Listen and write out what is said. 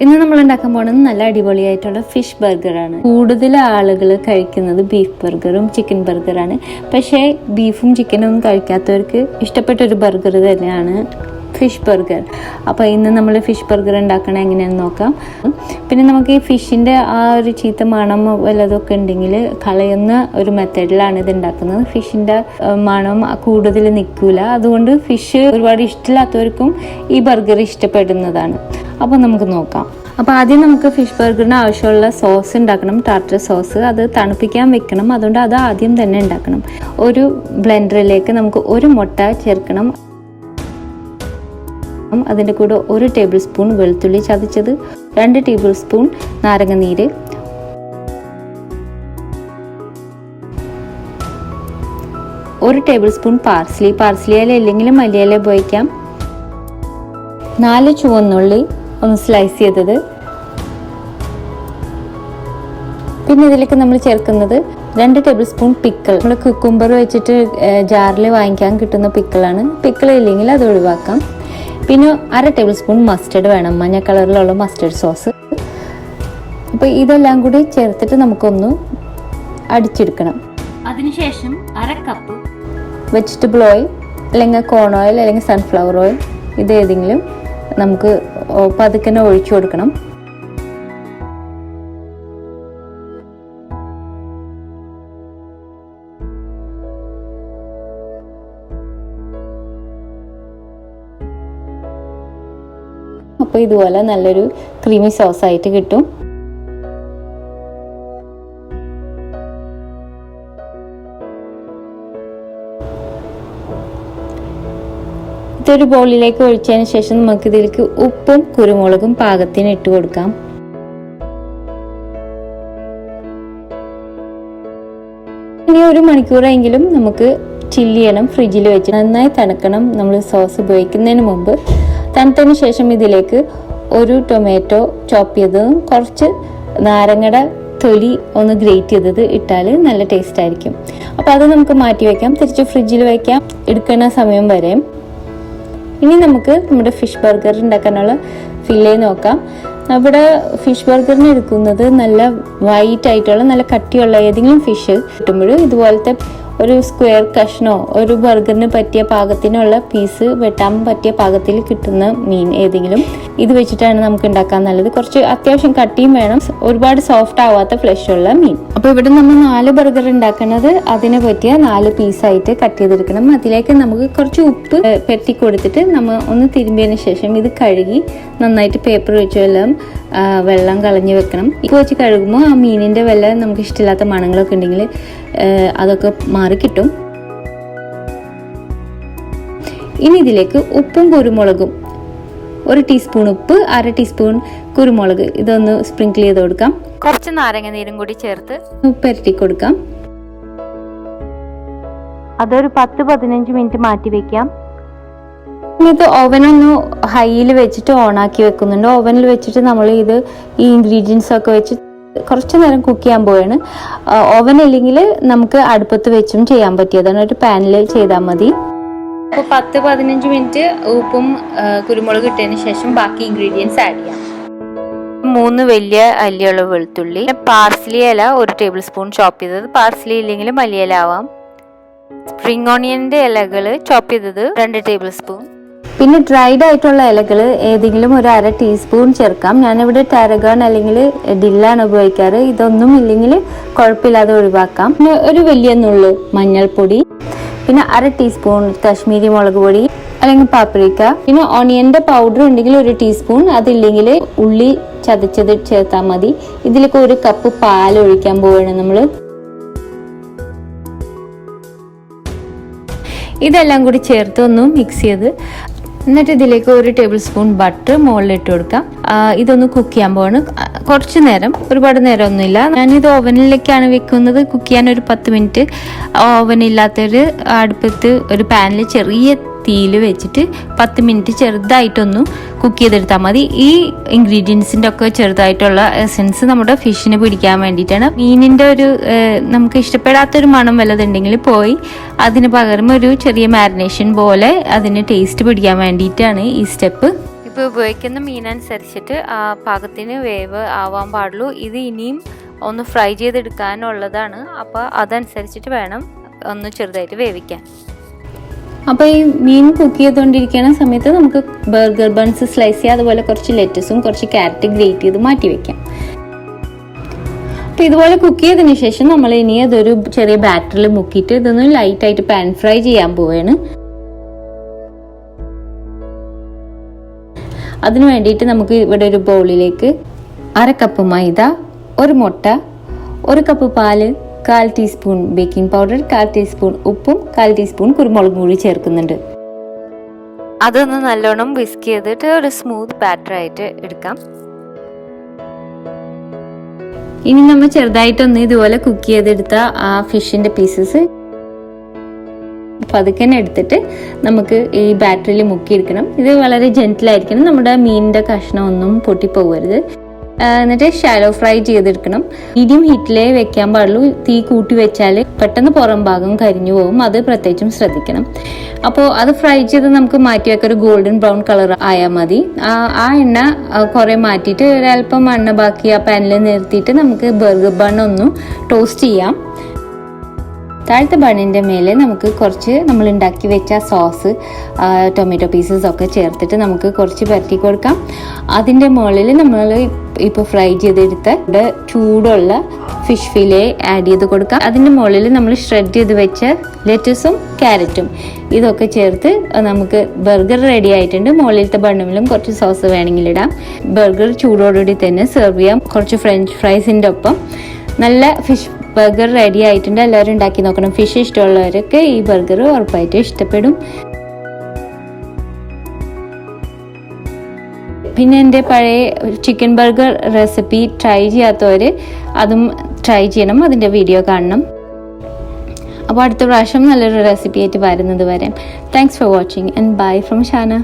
ഇന്ന് നമ്മൾ ഉണ്ടാക്കാൻ പോകുന്നത് നല്ല അടിപൊളിയായിട്ടുള്ള ഫിഷ് ബർഗറാണ്. കൂടുതൽ ആളുകൾ കഴിക്കുന്നത് ബീഫ് ബർഗറും ചിക്കൻ ബർഗറാണ്. പക്ഷേ ബീഫും ചിക്കനും കഴിക്കാത്തവർക്ക് ഇഷ്ടപ്പെട്ട ഒരു ബർഗർ തന്നെയാണ് ഫിഷ് ബർഗർ. അപ്പോൾ ഇന്ന് നമ്മൾ ഫിഷ് ബർഗർ ഉണ്ടാക്കണം എങ്ങനെയാണെന്ന് നോക്കാം. പിന്നെ നമുക്ക് ഈ ഫിഷിൻ്റെ ആ ഒരു ചീത്ത മണം വല്ലതൊക്കെ ഉണ്ടെങ്കിൽ കളയുന്ന ഒരു മെത്തേഡിലാണ് ഇത് ഉണ്ടാക്കുന്നത്. ഫിഷിൻ്റെ മണം കൂടുതൽ നിൽക്കില്ല. അതുകൊണ്ട് ഫിഷ് ഒരുപാട് ഇഷ്ടമില്ലാത്തവർക്കും ഈ ബർഗർ ഇഷ്ടപ്പെടുന്നതാണ്. അപ്പോൾ നമുക്ക് നോക്കാം. അപ്പോൾ ആദ്യം നമുക്ക് ഫിഷ് ബർഗറിന് ആവശ്യമുള്ള സോസ് ഉണ്ടാക്കണം, ടാർട്ടർ സോസ്. അത് തണുപ്പിക്കാൻ വെക്കണം. അതുകൊണ്ട് അത് ആദ്യം തന്നെ ഉണ്ടാക്കണം. ഒരു ബ്ലെൻഡറിലേക്ക് നമുക്ക് ഒരു മുട്ട ചേർക്കണം. അതിൻ്റെ കൂടെ 1 ടേബിൾ സ്പൂൺ വെളുത്തുള്ളി ചതച്ചത്, 2 ടേബിൾ സ്പൂൺ നാരങ്ങ നീര്, 1 ടേബിൾ സ്പൂൺ പാർസ്ലി ഇല ഇല്ലെങ്കിലും മല്ലിയില ഉപയോഗിക്കാം, 4 ചുവന്നുള്ളി ഒന്ന് സ്ലൈസ് ചെയ്തത്. പിന്നെ ഇതിലേക്ക് നമ്മൾ ചേർക്കുന്നത് 2 ടേബിൾ സ്പൂൺ പിക്കിൾ. നമ്മൾ കുക്കുംബർ വെച്ചിട്ട് ജാറിൽ വാങ്ങിക്കാൻ കിട്ടുന്ന പിക്കിളാണ്. പിക്കിൾ ഇല്ലെങ്കിൽ അത് ഒഴിവാക്കാം. പിന്നെ 1/2 ടേബിൾ സ്പൂൺ മസ്റ്റർഡ് വേണം, മഞ്ഞ കളറിലുള്ള മസ്റ്റർഡ് സോസ്. അപ്പോൾ ഇതെല്ലാം കൂടി ചേർത്തിട്ട് നമുക്കൊന്ന് അടിച്ചെടുക്കണം. അതിനുശേഷം 1/2 കപ്പ് വെജിറ്റബിൾ ഓയിൽ, അല്ലെങ്കിൽ കോൺ ഓയിൽ, അല്ലെങ്കിൽ സൺഫ്ലവർ ഓയിൽ, ഇതേതെങ്കിലും നമുക്ക് പതുക്കനെ ഒഴിച്ചു കൊടുക്കണം. അപ്പോൾ ഇതുപോലെ നല്ലൊരു ക്രീമി സോസ് ആയിട്ട് കിട്ടും. ഇതൊരു ബൗളിലേക്ക് ഒഴിച്ചതിന് ശേഷം നമുക്ക് ഇതിലേക്ക് ഉപ്പും കുരുമുളകും പാകത്തിന് ഇട്ട് കൊടുക്കാം. ഇനി 1 മണിക്കൂറെങ്കിലും നമുക്ക് ചില്ല് ചെയ്യണം. ഫ്രിഡ്ജിൽ വെച്ച് നന്നായി തണുക്കണം. നമ്മൾ സോസ് ഉപയോഗിക്കുന്നതിന് മുമ്പ് തണുത്തതിന് ശേഷം ഇതിലേക്ക് 1 ടൊമാറ്റോ ചോപ്പ് ചെയ്തതും കുറച്ച് നാരങ്ങയുടെ തൊലി ഒന്ന് ഗ്രേറ്റ് ചെയ്തത് ഇട്ടാൽ നല്ല ടേസ്റ്റ് ആയിരിക്കും. അപ്പോൾ അത് നമുക്ക് മാറ്റി വയ്ക്കാം. തിരിച്ച് ഫ്രിഡ്ജിൽ വയ്ക്കാം എടുക്കുന്ന സമയം വരെ. ഇനി നമുക്ക് നമ്മുടെ ഫിഷ് ബർഗർ ഉണ്ടാക്കാനുള്ള ഫില്ലേ നോക്കാം. അവിടെ ഫിഷ് ബർഗറിന് എടുക്കുന്നത് നല്ല വൈറ്റ് ആയിട്ടുള്ള നല്ല കട്ടിയുള്ള ഏതെങ്കിലും ഫിഷ് കിട്ടുമ്പോൾ ഇതുപോലത്തെ ഒരു സ്ക്വയർ കഷ്ണോ ഒരു ബർഗറിന് പറ്റിയ പാകത്തിനുള്ള പീസ് വെട്ടാൻ പറ്റിയ പാകത്തിൽ കിട്ടുന്ന മീൻ ഏതെങ്കിലും ഇത് വെച്ചിട്ടാണ് നമുക്ക് ഉണ്ടാക്കാൻ നല്ലത്. കുറച്ച് അത്യാവശ്യം കട്ടിയും വേണം, ഒരുപാട് സോഫ്റ്റ് ആവാത്ത ഫ്ലഷ് ഉള്ള മീൻ. അപ്പോൾ ഇവിടെ നമ്മൾ 4 ബർഗർ ഉണ്ടാക്കുന്നത് അതിനെ പറ്റിയ 4 പീസായിട്ട് കട്ട് ചെയ്തെടുക്കണം. അതിലേക്ക് നമുക്ക് കുറച്ച് ഉപ്പ് പെരട്ടി കൊടുത്തിട്ട് നമ്മൾ ഒന്ന് തിരുമ്പിയതിന് ശേഷം ഇത് കഴുകി നന്നായിട്ട് പേപ്പർ വെച്ചെല്ലാം വെള്ളം കളഞ്ഞ് വെക്കണം. ഇത് വെച്ച് കഴുകുമ്പോൾ ആ മീനിൻ്റെ വല്ല നമുക്ക് ഇഷ്ടമില്ലാത്ത മണങ്ങളൊക്കെ ഉണ്ടെങ്കിൽ അതൊക്കെ മാറി കിട്ടും. ഇനി ഇതിലേക്ക് ഉപ്പും കുരുമുളകും, 1 ടീസ്പൂൺ ഉപ്പ്, 1/2 ടീസ്പൂൺ കുരുമുളക്, ഇതൊന്ന് സ്പ്രിങ്കിൾ ചെയ്ത് കൊടുക്കാം. കുറച്ച് നാരങ്ങ നീരും കൂടി ചേർത്ത് ഉപ്പരട്ടി കൊടുക്കാം. അതൊരു 10-15 മിനിറ്റ് മാറ്റി വെക്കാം. ഇത് ഓവനൊന്ന് ഹൈയിൽ വെച്ചിട്ട് ഓണാക്കി വെക്കുന്നുണ്ട്. ഓവനിൽ വെച്ചിട്ട് നമ്മൾ ഈ ഇൻഗ്രീഡിയൻസ് ഒക്കെ വെച്ച് കുറച്ച് നേരം കുക്ക് ചെയ്യാൻ പോവാണ്. ഓവൻ ഇല്ലെങ്കിൽ നമുക്ക് അടുപ്പത്ത് വെച്ചും ചെയ്യാൻ പറ്റിയതാണ്. ഒരു പാനിൽ ചെയ്താൽ മതി. അപ്പോൾ 10-15 മിനിറ്റ് ഉപ്പും കുരുമുളക് ഇട്ടതിന് ശേഷം ബാക്കി ഇൻഗ്രീഡിയൻസ് ആഡ് ചെയ്യാം. 3 വലിയ അല്ലിയുള്ള വെളുത്തുള്ളി, പാർസ്ലി ഇല 1 ടേബിൾ സ്പൂൺ ചോപ്പ് ചെയ്തത്, പാർസ്ലി ഇല്ലെങ്കിൽ മല്ലിയില ആവാം. സ്പ്രിംഗ് ഓണിയന്റെ ഇലകൾ ചോപ്പ് ചെയ്തത് 2 ടേബിൾ സ്പൂൺ. പിന്നെ ഡ്രൈഡ് ആയിട്ടുള്ള ഇലകൾ ഏതെങ്കിലും ഒരു 1/2 ടീസ്പൂൺ ചേർക്കാം. ഞാനിവിടെ ടാരഗൺ അല്ലെങ്കിൽ ഡില്ലാണ് ഉപയോഗിക്കാറ്. ഇതൊന്നും ഇല്ലെങ്കിൽ കുഴപ്പമില്ലാതെ ഒഴിവാക്കാം. പിന്നെ ഒരു വലിയ നുള്ളു മഞ്ഞൾപ്പൊടി, പിന്നെ 1/2 ടീസ്പൂൺ കാശ്മീരി മുളക് പൊടി അല്ലെങ്കിൽ പാപ്രിക്ക, പിന്നെ ഓണിയന്റെ പൗഡർ ഉണ്ടെങ്കിൽ 1 ടീസ്പൂൺ, അതില്ലെങ്കിൽ ഉള്ളി ചതച്ചത് ചേർത്താൽ മതി. ഇതിലേക്ക് 1 കപ്പ് പാൽ ഒഴിക്കാൻ പോവുകയാണ് നമ്മൾ. ഇതെല്ലാം കൂടി ചേർത്ത് ഒന്ന് മിക്സ് ചെയ്ത് എന്നിട്ട് ഇതിലേക്ക് 1 ടേബിൾ സ്പൂൺ ബട്ടർ മുകളിൽ ഇട്ട് കൊടുക്കാം. ഇതൊന്ന് കുക്ക് ചെയ്യാൻ പോവാണ്. കുറച്ച് നേരം, ഒരുപാട് നേരമൊന്നുമില്ല. ഞാനിത് ഓവനിലേക്കാണ് വെക്കുന്നത്. കുക്ക് ചെയ്യാൻ ഒരു 10 മിനിറ്റ്. ഓവനില്ലാത്തൊരു അടുപ്പത്ത് ഒരു പാനിൽ ചെറിയ തീയിൽ വെച്ചിട്ട് 10 മിനിറ്റ് ചെറുതായിട്ടൊന്ന് കുക്ക് ചെയ്തെടുത്താൽ മതി. ഈ ഇൻഗ്രീഡിയൻസിൻ്റെ ഒക്കെ ചെറുതായിട്ടുള്ള എസൻസ് നമ്മുടെ ഫിഷിന് പിടിക്കാൻ വേണ്ടിയിട്ടാണ്. മീനിൻ്റെ ഒരു നമുക്ക് ഇഷ്ടപ്പെടാത്തൊരു മണം വല്ലതുണ്ടെങ്കിൽ പോയി അതിന് പകരം ഒരു ചെറിയ മാരിനേഷൻ പോലെ അതിന് ടേസ്റ്റ് പിടിക്കാൻ വേണ്ടിയിട്ടാണ് ഈ സ്റ്റെപ്പ്. ഇപ്പോൾ ഉപയോഗിക്കുന്ന മീനനുസരിച്ചിട്ട് പാകത്തിന് വേവ് ആവാൻ പാടുള്ളൂ. ഇത് ഇനിയും ഒന്ന് ഫ്രൈ ചെയ്തെടുക്കാനുള്ളതാണ്. അപ്പോൾ അതനുസരിച്ചിട്ട് വേണം ഒന്ന് ചെറുതായിട്ട് വേവിക്കാൻ. അപ്പോൾ ഈ മീൻ കുക്ക് ചെയ്തുകൊണ്ടിരിക്കുന്ന സമയത്ത് നമുക്ക് ബർഗർ ബൺസ് സ്ലൈസ് ചെയ്യുക, അതുപോലെ കുറച്ച് ലെറ്റസും കുറച്ച് ക്യാരറ്റ് ഗ്രേറ്റ് ചെയ്ത് മാറ്റി വെക്കാം. അപ്പോൾ ഇതുപോലെ കുക്ക് ചെയ്തതിന് ശേഷം നമ്മൾ ഇനി അതൊരു ചെറിയ ബാറ്ററിൽ മുക്കിയിട്ട് ഇതൊന്ന് ലൈറ്റായിട്ട് പാൻ ഫ്രൈ ചെയ്യാൻ പോവുകയാണ്. അതിന് വേണ്ടിയിട്ട് നമുക്ക് ഇവിടെ ഒരു ബൗളിലേക്ക് 1/2 കപ്പ് മൈദ, 1 മുട്ട, 1 കപ്പ് പാല്, 1/4 ടീസ്പൂൺ ബേക്കിംഗ് പൗഡർ, 1/4 ടീസ്പൂൺ ഉപ്പും 1/4 ടീസ്പൂൺ കുരുമുളകും കൂടി ചേർക്കുന്നുണ്ട്. അതൊന്ന് നല്ലോണം വിസ്ക് ചെയ്തിട്ട് ഒരു സ്മൂത്ത് ബാറ്ററായിട്ട് എടുക്കാം. ഇനി നമ്മൾ ചെറുതായിട്ടൊന്ന് ഇതുപോലെ കുക്ക് ചെയ്തെടുത്ത ആ ഫിഷിന്റെ പീസസ് പതുക്കെ എടുത്തിട്ട് നമുക്ക് ഈ ബാറ്ററിയിൽ മുക്കിയെടുക്കണം. ഇത് വളരെ ജെന്റിലായിരിക്കണം, നമ്മുടെ മീനിന്റെ കഷ്ണം ഒന്നും പൊട്ടിപ്പോകരുത്. എന്നിട്ട് ഷാലോ ഫ്രൈ ചെയ്തെടുക്കണം. മീഡിയം ഹീറ്റിലേ വെക്കാൻ പാടുള്ളൂ. തീ കൂട്ടി വെച്ചാൽ പെട്ടെന്ന് പുറം ഭാഗം കരിഞ്ഞു പോകും, അത് പ്രത്യേകിച്ചും ശ്രദ്ധിക്കണം. അപ്പോൾ അത് ഫ്രൈ ചെയ്ത് നമുക്ക് മാറ്റി വെക്കാൻ ഒരു ഗോൾഡൻ ബ്രൗൺ കളർ ആയാൽ മതി. ആ എണ്ണ കുറെ മാറ്റിയിട്ട് ഒരല്പം എണ്ണ ബാക്കി ആ പാനിൽ നിർത്തിയിട്ട് നമുക്ക് ബർഗർ ബൺ ഒന്ന് ടോസ്റ്റ് ചെയ്യാം. താഴത്തെ ബണ്ണിൻ്റെ മേലെ നമുക്ക് കുറച്ച് നമ്മൾ ഉണ്ടാക്കി വെച്ച സോസ്, ടൊമാറ്റോ പീസസ് ഒക്കെ ചേർത്തിട്ട് നമുക്ക് കുറച്ച് പരത്തി കൊടുക്കാം. അതിൻ്റെ മുകളിൽ നമ്മൾ ഇപ്പോൾ ഫ്രൈ ചെയ്തെടുത്ത ചൂടുള്ള ഫിഷ് ഫിലെ ആഡ് ചെയ്ത് കൊടുക്കാം. അതിൻ്റെ മുകളിൽ നമ്മൾ ഷ്രെഡ് ചെയ്ത് വെച്ച ലെറ്റസും ക്യാരറ്റും ഇതൊക്കെ ചേർത്ത് നമുക്ക് ബർഗർ റെഡി ആയിട്ടുണ്ട്. മുകളിലത്തെ ബണ്ണിലും കുറച്ച് സോസ് വേണമെങ്കിൽ ഇടാം. ബർഗർ ചൂടോടുകൂടി തന്നെ സെർവ് ചെയ്യാം. കുറച്ച് ഫ്രഞ്ച് ഫ്രൈസിൻ്റെ ഒപ്പം നല്ല ഫിഷ് ബർഗർ റെഡി ആയിട്ടുണ്ട്. എല്ലാവരും ഉണ്ടാക്കി നോക്കണം. ഫിഷ് ഇഷ്ടമുള്ളവരൊക്കെ ഈ ബർഗർ ഉറപ്പായിട്ടും ഇഷ്ടപ്പെടും. പിന്നെ എൻ്റെ പഴയ ചിക്കൻ ബർഗർ റെസിപ്പി ട്രൈ ചെയ്യാത്തവർ അതും ട്രൈ ചെയ്യണം, അതിൻ്റെ വീഡിയോ കാണണം. അപ്പോൾ അടുത്ത പ്രാവശ്യം നല്ലൊരു റെസിപ്പി ആയിട്ട് വരുന്നത് വരെ thanks for watching and bye from Shana.